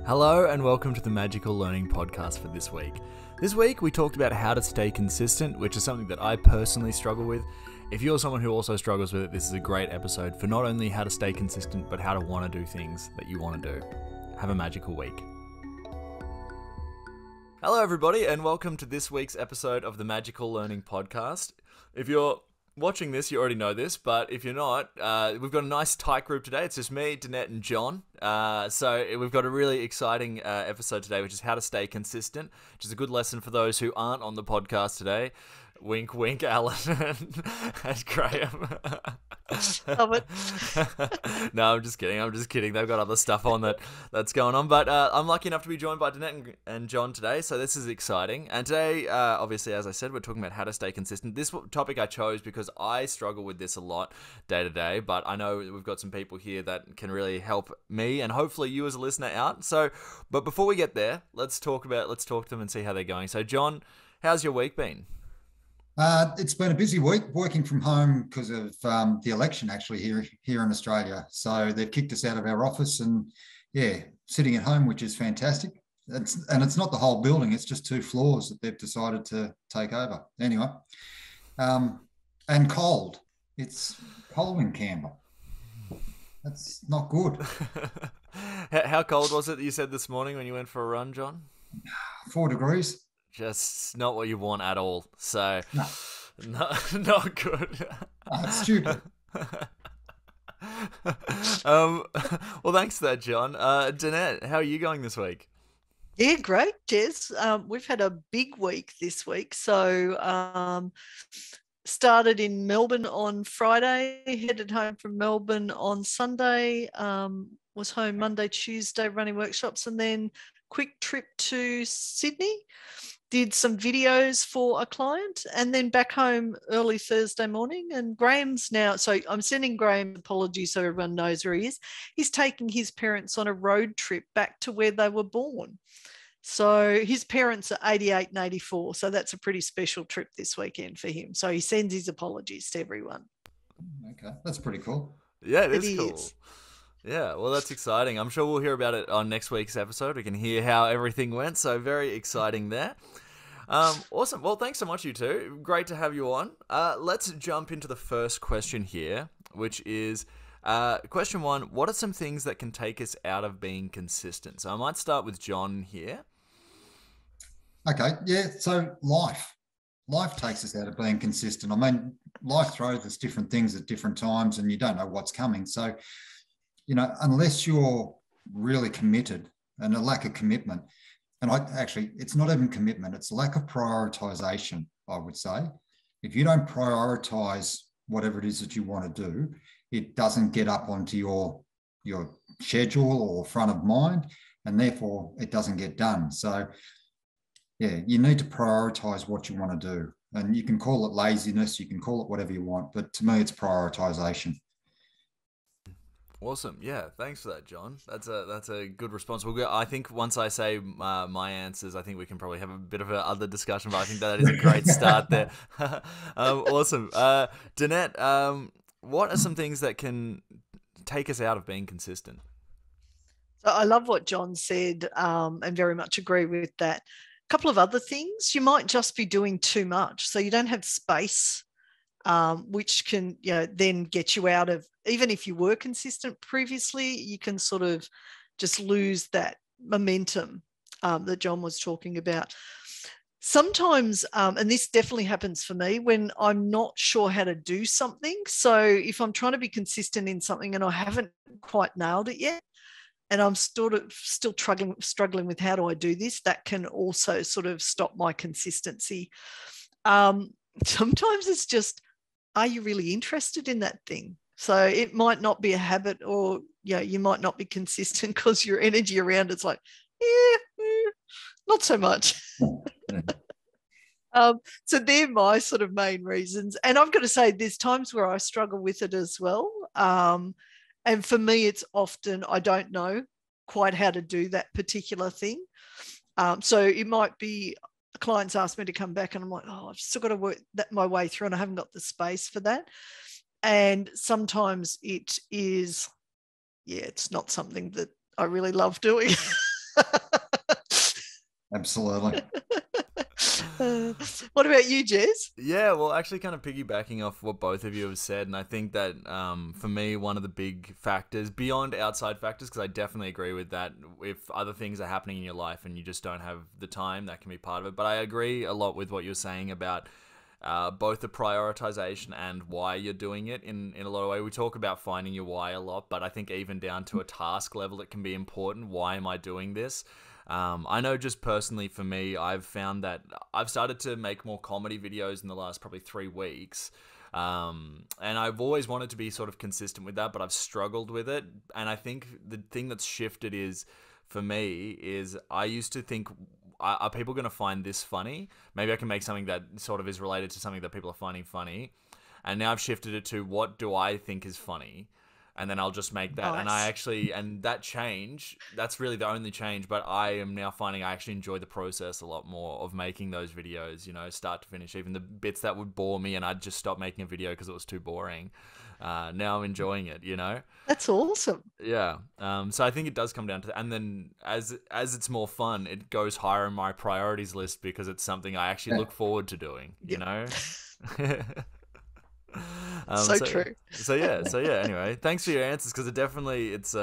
Hello and welcome to the Magical Learning Podcast for this week. This week we talked about how to stay consistent, which is something that I personally struggle with. If you're someone who also struggles with it, this is a great episode for not only how to stay consistent, but how to want to do things that you want to do. Have a magical week. Hello everybody and welcome to this week's episode of the Magical Learning Podcast. If you're watching this, you already know this, but if you're not, we've got a nice tight group today. It's just me, Danette, and John. So we've got a really exciting episode today, which is how to stay consistent, which is a good lesson for those who aren't on the podcast today. Wink, wink, Alan and Graham. Love it. No, I'm just kidding. They've got other stuff on that's going on. But I'm lucky enough to be joined by Danette and John today, so this is exciting. And today, obviously, as I said, we're talking about how to stay consistent. This topic I chose because I struggle with this a lot day to day, but I know we've got some people here that can really help me and hopefully you as a listener out. So, but before we get there, let's talk to them and see how they're going. So, John, how's your week been? It's been a busy week working from home because of the election actually here in Australia. So they've kicked us out of our office and sitting at home, which is fantastic. It's not the whole building, it's just 2 floors that they've decided to take over. Anyway, and cold. It's cold in Canberra. That's not good. How cold was it that you said this morning when you went for a run, John? 4 degrees. Just not what you want at all. So, no. Not good. It's stupid. Well, thanks for that, John. Danette, how are you going this week? Yeah, great, Jez. We've had a big week this week. So started in Melbourne on Friday, headed home from Melbourne on Sunday, was home Monday, Tuesday running workshops, and then quick trip to Sydney. Did some videos for a client and then back home early Thursday morning. And Graham's now, so I'm sending Graham apologies so everyone knows where he is. He's taking his parents on a road trip back to where they were born. So his parents are 88 and 84. So that's a pretty special trip this weekend for him. So he sends his apologies to everyone. Okay, that's pretty cool. Yeah, it is cool. Yeah, well, that's exciting. I'm sure we'll hear about it on next week's episode. We can hear how everything went, so very exciting there. Awesome. Well, thanks so much, you two. Great to have you on. Let's jump into the first question here, which is question 1. What are some things that can take us out of being consistent? So I might start with John here. Okay, yeah, so life takes us out of being consistent. I mean, life throws us different things at different times and you don't know what's coming. So unless you're really committed, and a lack of commitment, and it's not even commitment, it's lack of prioritization, I would say. If you don't prioritize whatever it is that you want to do, it doesn't get up onto your schedule or front of mind, and therefore it doesn't get done. So, yeah, you need to prioritize what you want to do. And you can call it laziness, you can call it whatever you want, but to me, it's prioritization. Awesome. Yeah, thanks for that, John. That's a good response. I think once I say my answers, I think we can probably have a bit of a other discussion, but I think that is a great start there. Awesome. Danette, what are some things that can take us out of being consistent? So I love what John said and very much agree with that. A couple of other things. You might just be doing too much, so you don't have space, which can then get you out of, even if you were consistent previously, you can sort of just lose that momentum that John was talking about. Sometimes, and this definitely happens for me, when I'm not sure how to do something. So if I'm trying to be consistent in something and I haven't quite nailed it yet, and I'm still struggling with how do I do this, that can also sort of stop my consistency. Sometimes it's just, are you really interested in that thing? So it might not be a habit, or you might not be consistent because your energy around it's like, not so much. So they're my sort of main reasons. And I've got to say, there's times where I struggle with it as well. And for me, it's often I don't know quite how to do that particular thing. So it might be clients ask me to come back and I'm like, oh, I've still got to work my way through and I haven't got the space for that. And sometimes it is, it's not something that I really love doing. Absolutely. What about you, Jez? Yeah, well, actually, kind of piggybacking off what both of you have said, and I think that for me, one of the big factors beyond outside factors, because I definitely agree with that. If other things are happening in your life and you just don't have the time, that can be part of it. But I agree a lot with what you're saying about both the prioritization and why you're doing it in a lot of ways. We talk about finding your why a lot, but I think even down to a task level, it can be important. Why am I doing this? I know just personally for me, I've found that I've started to make more comedy videos in the last probably 3 weeks. And I've always wanted to be sort of consistent with that, but I've struggled with it. And I think the thing that's shifted is, for me, is I used to think, are people going to find this funny? Maybe I can make something that sort of is related to something that people are finding funny. And now I've shifted it to, what do I think is funny? And then I'll just make that. Nice. And that change, that's really the only change, but I am now finding I actually enjoy the process a lot more of making those videos, you know, start to finish. Even the bits that would bore me and I'd just stop making a video because it was too boring. Now I'm enjoying it, you know? That's awesome. Yeah. So I think it does come down to that. And then as it's more fun, it goes higher in my priorities list because it's something I actually look forward to doing, you know? So true. So yeah. Anyway, thanks for your answers, because it's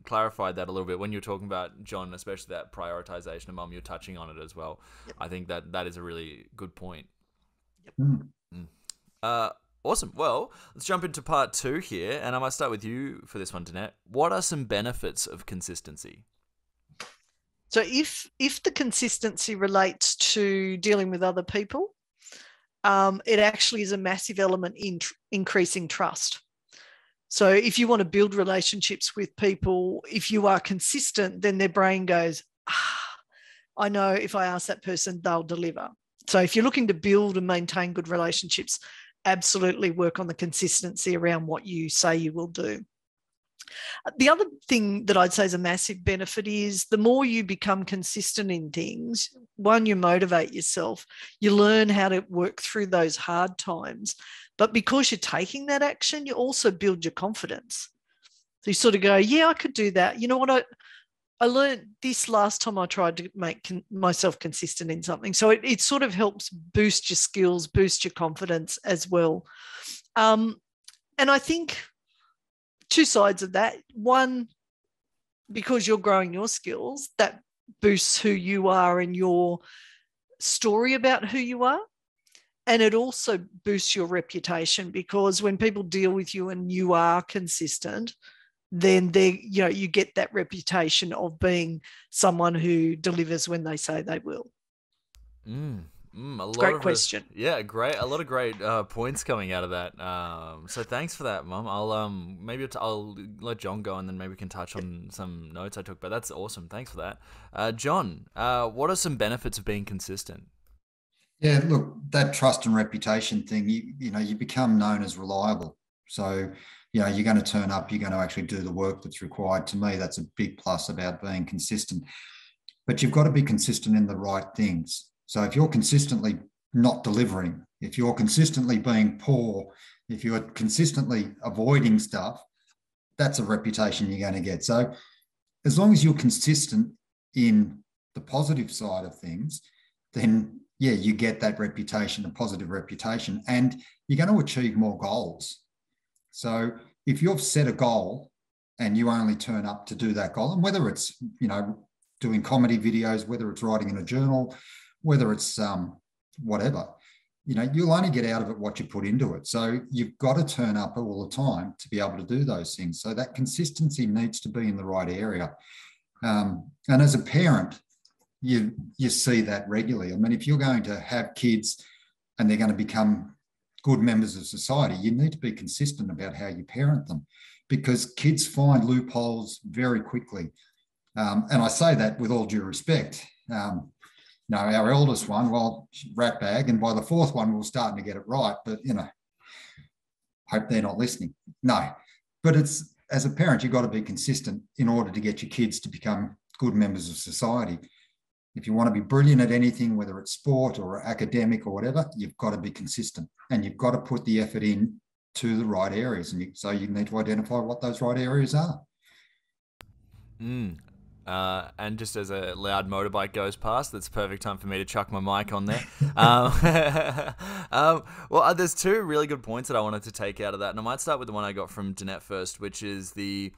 clarified that a little bit when you're talking about, John, especially that prioritization, and Mum, you're touching on it as well. Yep. I think that is a really good point. Yep. Awesome. Well, let's jump into part 2 here, and I might start with you for this one, Danette. What are some benefits of consistency? So if the consistency relates to dealing with other people, it actually is a massive element in increasing trust. So if you want to build relationships with people, if you are consistent, then their brain goes, I know if I ask that person, they'll deliver. So if you're looking to build and maintain good relationships, absolutely work on the consistency around what you say you will do. The other thing that I'd say is a massive benefit is the more you become consistent in things, one, you motivate yourself, you learn how to work through those hard times. But because you're taking that action, you also build your confidence. So you sort of go, yeah, I could do that. You know what? I learned this last time I tried to make myself consistent in something. So it sort of helps boost your skills, boost your confidence as well. And I think two sides of that. One, because you're growing your skills, that boosts who you are and your story about who you are. And it also boosts your reputation, because when people deal with you and you are consistent, then you get that reputation of being someone who delivers when they say they will. Great question. Yeah, great. A lot of great points coming out of that. So thanks for that, Mum. I'll let John go, and then maybe we can touch on some notes I took. But that's awesome. Thanks for that, John. What are some benefits of being consistent? Yeah, look, that trust and reputation thing. You become known as reliable. So you're going to turn up. You're going to actually do the work that's required. To me, that's a big plus about being consistent. But you've got to be consistent in the right things. So if you're consistently not delivering, if you're consistently being poor, if you're consistently avoiding stuff, that's a reputation you're going to get. So as long as you're consistent in the positive side of things, then yeah, you get that reputation, a positive reputation, and you're going to achieve more goals. So if you've set a goal and you only turn up to do that goal, and whether it's, doing comedy videos, whether it's writing in a journal, whether it's whatever, you'll only get out of it what you put into it. So you've got to turn up all the time to be able to do those things. So that consistency needs to be in the right area. And as a parent, you see that regularly. I mean, if you're going to have kids and they're going to become good members of society, you need to be consistent about how you parent them, because kids find loopholes very quickly. And I say that with all due respect. Our eldest one, rat bag, and by the fourth one, we're starting to get it right. But, hope they're not listening. No, but it's, as a parent, you've got to be consistent in order to get your kids to become good members of society. If you want to be brilliant at anything, whether it's sport or academic or whatever, you've got to be consistent, and you've got to put the effort in to the right areas. And so you need to identify what those right areas are. And just as a loud motorbike goes past, that's perfect time for me to chuck my mic on there. Well, there's two really good points that I wanted to take out of that. And I might start with the one I got from Danette first, which is the...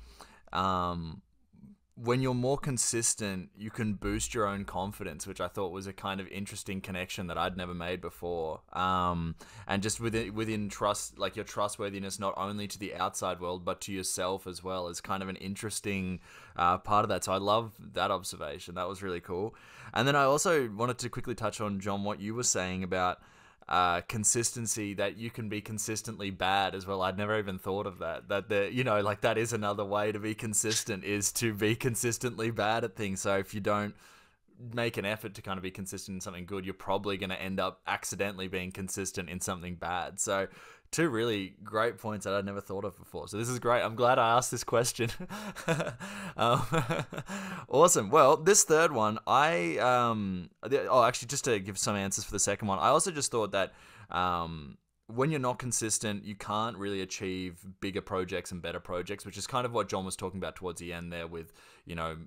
when you're more consistent, you can boost your own confidence, which I thought was a kind of interesting connection that I'd never made before. And just within trust, like your trustworthiness, not only to the outside world, but to yourself as well, is kind of an interesting part of that. So I love that observation. That was really cool. And then I also wanted to quickly touch on, John, what you were saying about consistency, that you can be consistently bad as well. I'd never even thought of that. That is another way to be consistent, is to be consistently bad at things. So if you don't make an effort to kind of be consistent in something good, you're probably going to end up accidentally being consistent in something bad. So two really great points that I'd never thought of before. So this is great. I'm glad I asked this question. Awesome. Well, this third one, actually, just to give some answers for the second one, I also just thought that when you're not consistent, you can't really achieve bigger projects and better projects, which is kind of what John was talking about towards the end there with,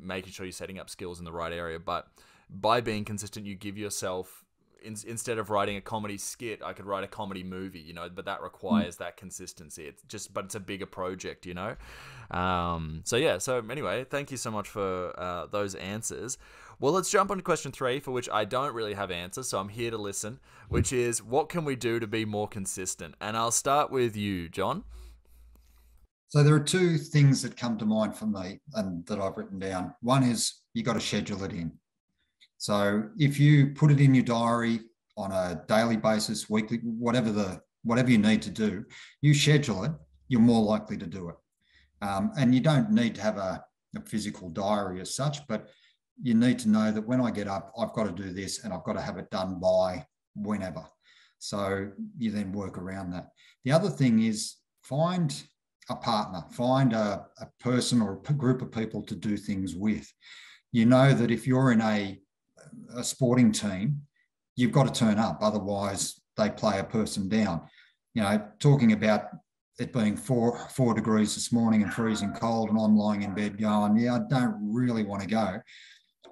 making sure you're setting up skills in the right area. But by being consistent, you give yourself... Instead of writing a comedy skit, I could write a comedy movie, but that requires that consistency. But it's a bigger project, So anyway, thank you so much for those answers. Well, let's jump on to question 3, for which I don't really have answers, so I'm here to listen, which is, what can we do to be more consistent? And I'll start with you, John. So there are two things that come to mind for me and that I've written down. One is you got to schedule it in. So if you put it in your diary on a daily basis, weekly, whatever you need to do, you schedule it, you're more likely to do it. And you don't need to have a physical diary as such, but you need to know that when I get up, I've got to do this and I've got to have it done by whenever. So you then work around that. The other thing is find a partner, find a person or a group of people to do things with. You know that if you're in a sporting team, you've got to turn up, otherwise they play a person down. Talking about it being 4 degrees this morning and freezing cold, and I'm lying in bed going, I don't really want to go,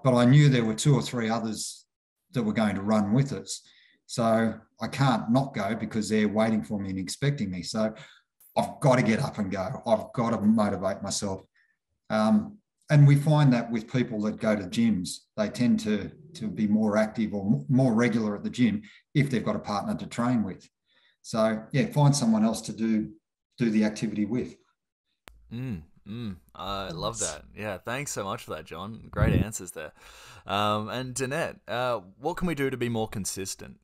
but I knew there were 2 or 3 others that were going to run with us, so I can't not go because they're waiting for me and expecting me. So I've got to get up and go. I've got to motivate myself. And we find that with people that go to gyms, they tend to be more active or more regular at the gym if they've got a partner to train with. So, find someone else to do the activity with. I love that. Yeah, thanks so much for that, John. Great answers there. And Danette, what can we do to be more consistent?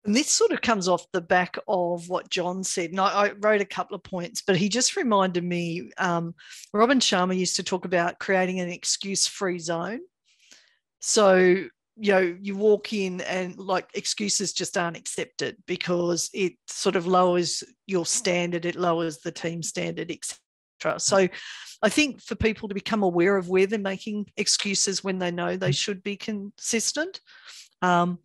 And this sort of comes off the back of what John said. And I wrote a couple of points, but he just reminded me, Robin Sharma used to talk about creating an excuse-free zone. So, you walk in and excuses just aren't accepted because it sort of lowers your standard, it lowers the team standard, etc. So I think for people to become aware of where they're making excuses when they know they should be consistent. A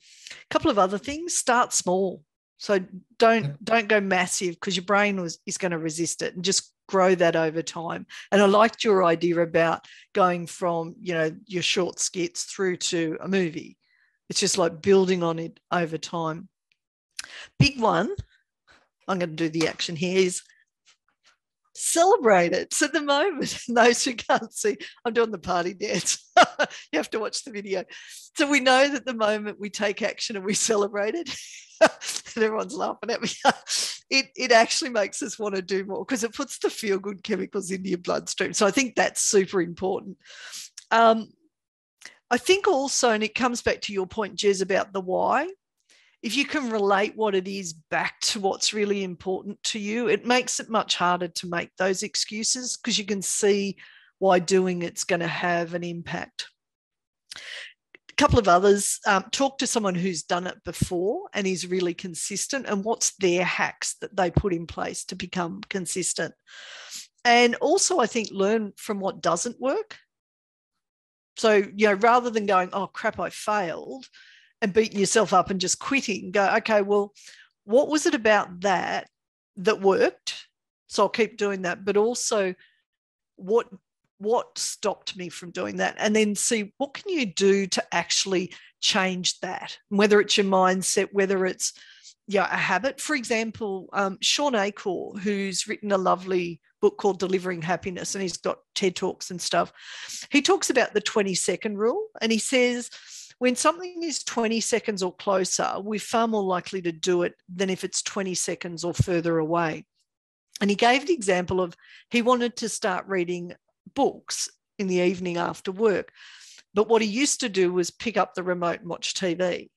couple of other things: start small. So don't go massive because your brain is going to resist it, and just grow that over time. And I liked your idea about going from your short skits through to a movie. It's just like building on it over time. Big one, I'm going to do the action here, is celebrate it. So at the moment, those who can't see, I'm doing the party dance. You have to watch the video. So we know that the moment we take action and we celebrate it, and everyone's laughing at me, it actually makes us want to do more because it puts the feel-good chemicals into your bloodstream. So I think that's super important. I think also, and it comes back to your point, Jez, about the why, if you can relate what it is back to what's really important to you, it makes it much harder to make those excuses because you can see why doing it's going to have an impact. A couple of others, talk to someone who's done it before and is really consistent, and what's their hacks that they put in place to become consistent. And also, I think, learn from what doesn't work. So, rather than going, oh, crap, I failed, and beating yourself up and just quitting, go, okay, well, what was it about that worked? So I'll keep doing that. But also, what what stopped me from doing that, and then see what can you do to actually change that, whether it's your mindset, whether it's a habit. For example, Sean Acor, who's written a lovely book called Delivering Happiness, and he's got TED Talks and stuff. He talks about the 20-second rule, and he says when something is 20 seconds or closer, we're far more likely to do it than if it's 20 seconds or further away. And he gave the example of he wanted to start reading books in the evening after work, but what he used to do was pick up the remote and watch TV.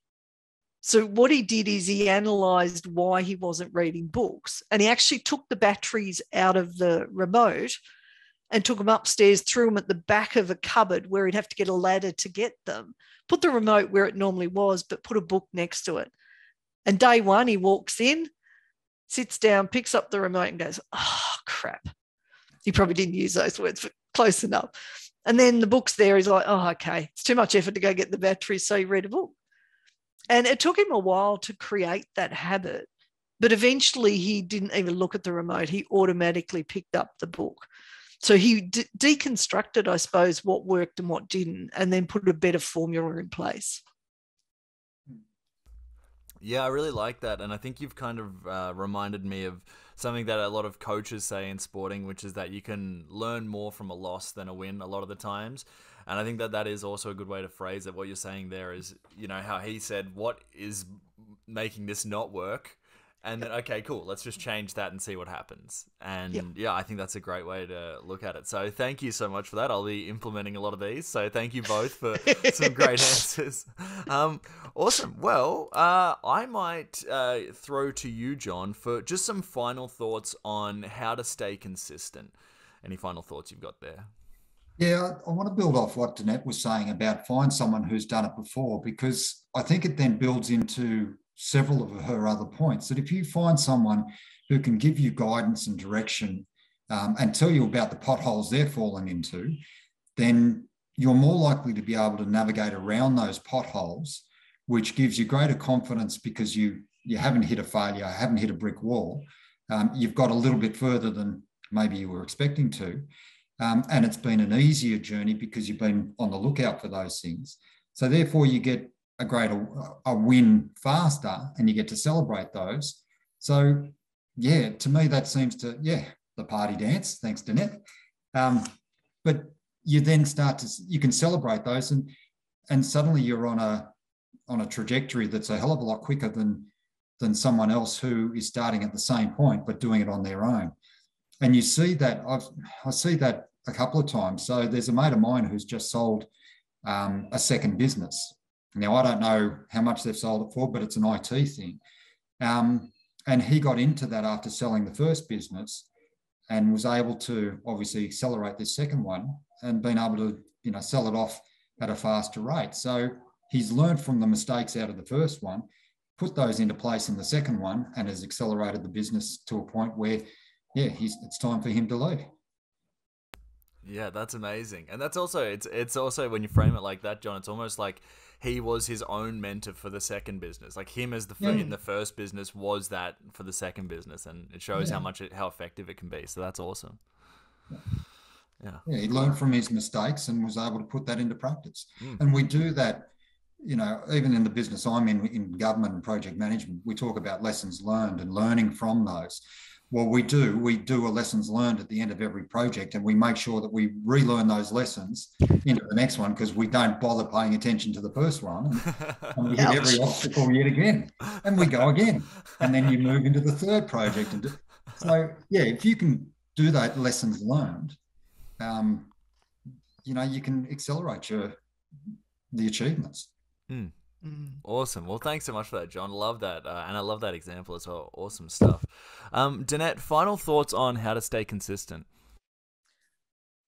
So what he did is he analysed why he wasn't reading books, and he actually took the batteries out of the remote and took them upstairs, threw them at the back of a cupboard where he'd have to get a ladder to get them, put the remote where it normally was, but put a book next to it. And day one, he walks in, sits down, picks up the remote and goes, oh, crap. He probably didn't use those words, but close enough. And then the book's there. He's like, oh, okay, it's too much effort to go get the batteries. So he read a book. And it took him a while to create that habit, but eventually he didn't even look at the remote. He automatically picked up the book. So he deconstructed, I suppose, what worked and what didn't, and then put a better formula in place. Yeah, I really like that. And I think you've kind of reminded me of something that a lot of coaches say in sporting, which is that you can learn more from a loss than a win a lot of the times. And I think that that is also a good way to phrase it. What you're saying there is, how he said, what is making this not work? And then, okay, cool, let's just change that and see what happens. And yeah, I think that's a great way to look at it. So thank you so much for that. I'll be implementing a lot of these. So thank you both for some great answers. Awesome. Well, I might throw to you, John, for just some final thoughts on how to stay consistent. Any final thoughts you've got there? Yeah, I want to build off what Danette was saying about find someone who's done it before, because I think it then builds into several of her other points, that if you find someone who can give you guidance and direction and tell you about the potholes they're falling into, then you're more likely to be able to navigate around those potholes, which gives you greater confidence because you haven't hit a failure, haven't hit a brick wall. You've got a little bit further than maybe you were expecting to. And it's been an easier journey because you've been on the lookout for those things. So therefore you get a win faster and you get to celebrate those. So yeah, to me that seems to, the party dance, thanks Danette. But you then you can celebrate those and suddenly you're on a trajectory that's a hell of a lot quicker than someone else who is starting at the same point but doing it on their own. And you see that, I see that a couple of times. So there's a mate of mine who's just sold a second business. Now, I don't know how much they've sold it for, but it's an IT thing. And he got into that after selling the first business and was able to obviously accelerate this second one and been able to, sell it off at a faster rate. So he's learned from the mistakes out of the first one, put those into place in the second one, and has accelerated the business to a point where it's time for him to leave. Yeah, that's amazing. And that's also, it's also when you frame it like that, John, it's almost like he was his own mentor for the second business. Like him as in the first business was that for the second business. And it shows how effective it can be. So that's awesome. Yeah, he learned from his mistakes and was able to put that into practice. And we do that, even in the business I'm in government and project management, we talk about lessons learned and learning from those. Well, we do a lessons learned at the end of every project, and we make sure that we relearn those lessons into the next one because we don't bother paying attention to the first one. And we hit every obstacle yet again, and we go again. And then you move into the third project. So, if you can do that lessons learned, you can accelerate the achievements. Awesome. Well, thanks so much for that, John. Love that. And I love that example as well. Awesome stuff. Danette, final thoughts on how to stay consistent.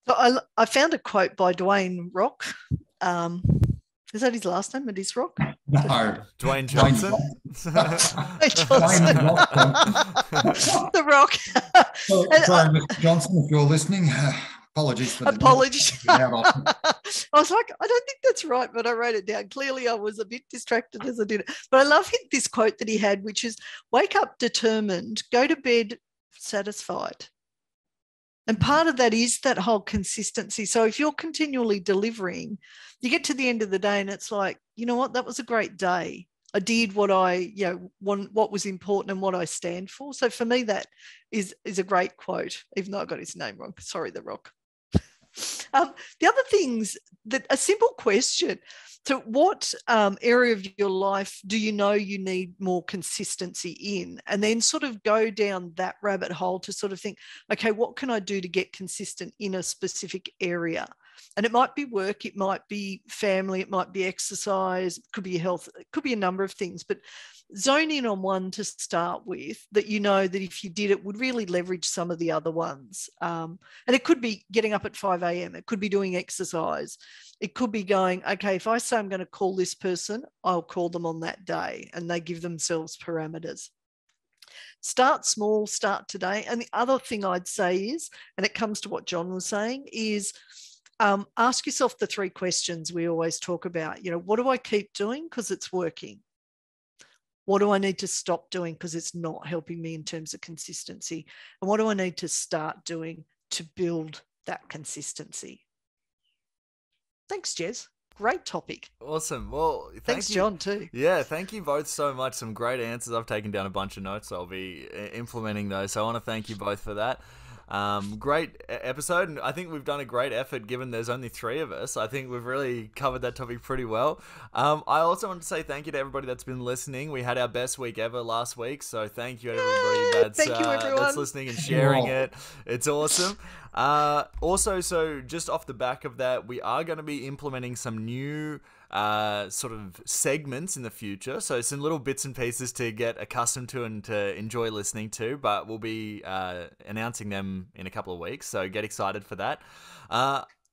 So I found a quote by Dwayne Rock. Is that his last name? It is Rock? No. Dwayne Johnson. The Rock. Sorry, Mr. Johnson, if you're listening. Apologies for apologies. I was like, I don't think that's right, but I wrote it down. Clearly, I was a bit distracted as I did it. But I love this quote that he had, which is, wake up determined, go to bed satisfied. And part of that is that whole consistency. So if you're continually delivering, you get to the end of the day and it's like, you know what, that was a great day. I did what I, want, what was important and what I stand for. So for me, that is a great quote, even though I got his name wrong. Sorry, The Rock. The other things that a simple question. So what area of your life do you know you need more consistency in? And then sort of go down that rabbit hole to sort of think, okay, what can I do to get consistent in a specific area? And it might be work, it might be family, it might be exercise, it could be health, it could be a number of things, but zone in on one to start with that you know that if you did it would really leverage some of the other ones. And it could be getting up at 5 a.m. It could be doing exercise. It could be going, okay, if I say I'm going to call this person, I'll call them on that day, and they give themselves parameters. Start small, start today. And the other thing I'd say is, and it comes to what John was saying, is ask yourself the 3 questions we always talk about. What do I keep doing because it's working? What do I need to stop doing because it's not helping me in terms of consistency? And what do I need to start doing to build that consistency? Thanks, Jez. Great topic. Awesome. Well, thanks, John, too. Yeah, thank you both so much. Some great answers. I've taken down a bunch of notes. I'll be implementing those. So I want to thank you both for that. Great episode, and I think we've done a great effort given there's only 3 of us. I think we've really covered that topic pretty well. I also want to say thank you to everybody that's been listening. We had our best week ever last week, so thank you to everybody that's listening and sharing it. It's awesome. Also, so just off the back of that, we are going to be implementing some new sort of segments in the future, so some little bits and pieces to get accustomed to and to enjoy listening to, but we'll be announcing them in a couple of weeks, so get excited for that.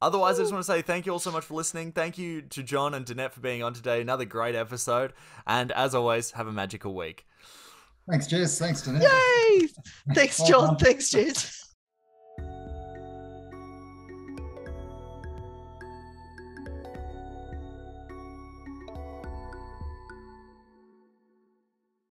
Otherwise, I just want to say thank you all so much for listening. Thank you to John and Danette for being on today. Another great episode, and as always, have a magical week. Thanks, Jez. Thanks, Danette. Yay! Thanks, John. Thanks, Jez.